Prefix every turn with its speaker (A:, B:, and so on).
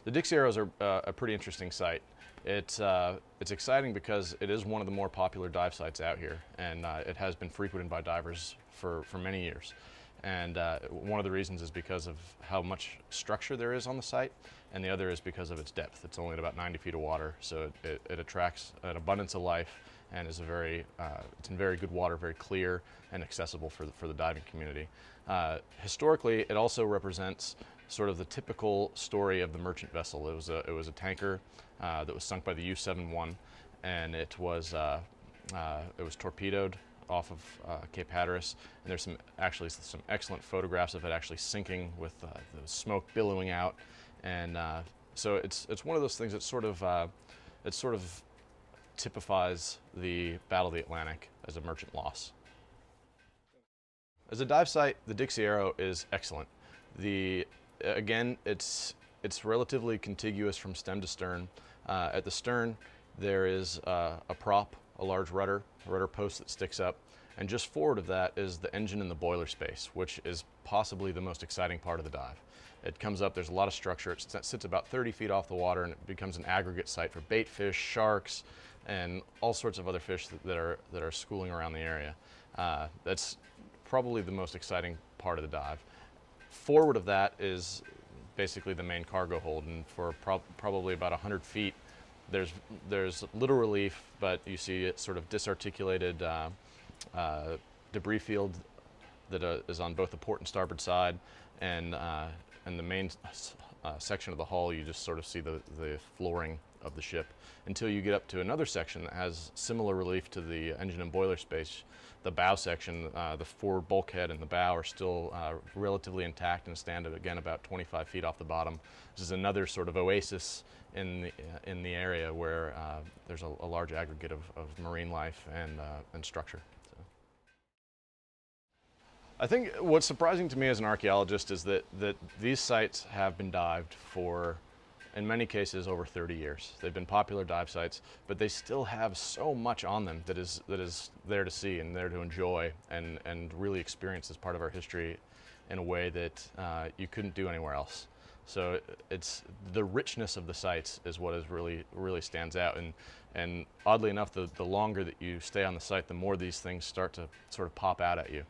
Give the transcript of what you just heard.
A: The Dixie Arrows are a pretty interesting site. It's exciting because it is one of the more popular dive sites out here, and it has been frequented by divers for many years. And one of the reasons is because of how much structure there is on the site, and the other is because of its depth. It's only at about 90 feet of water, so it attracts an abundance of life, and is it's in very good water, very clear and accessible for the diving community. Historically, it also represents sort of the typical story of the merchant vessel. It was a tanker that was sunk by the U-71, and it was torpedoed off of Cape Hatteras, and there's actually some excellent photographs of it actually sinking with the smoke billowing out, and so it's one of those things that sort of typifies the Battle of the Atlantic as a merchant loss. As a dive site, the Dixie Arrow is excellent. Again, it's relatively contiguous from stem to stern. At the stern, there is a prop, a large rudder post that sticks up, and just forward of that is the engine and the boiler space, which is possibly the most exciting part of the dive. It comes up, there's a lot of structure, it sits about 30 feet off the water, and it becomes an aggregate site for bait fish, sharks, and all sorts of other fish that are schooling around the area. That's probably the most exciting part of the dive. Forward of that is basically the main cargo hold, and for probably about 100 feet, there's little relief, but you see it sort of disarticulated debris field that is on both the port and starboard side, and the main section of the hull, you just sort of see the flooring of the ship, until you get up to another section that has similar relief to the engine and boiler space. The bow section, the forward bulkhead and the bow are still relatively intact and stand again about 25 feet off the bottom. This is another sort of oasis in the area where there's a large aggregate of marine life and structure. So. I think what's surprising to me as an archaeologist is that these sites have been dived for, in many cases, over 30 years. They've been popular dive sites, but they still have so much on them that is there to see and there to enjoy and really experience as part of our history in a way that you couldn't do anywhere else. So it's the richness of the sites is what is really stands out, and oddly enough, the longer that you stay on the site, the more these things start to sort of pop out at you.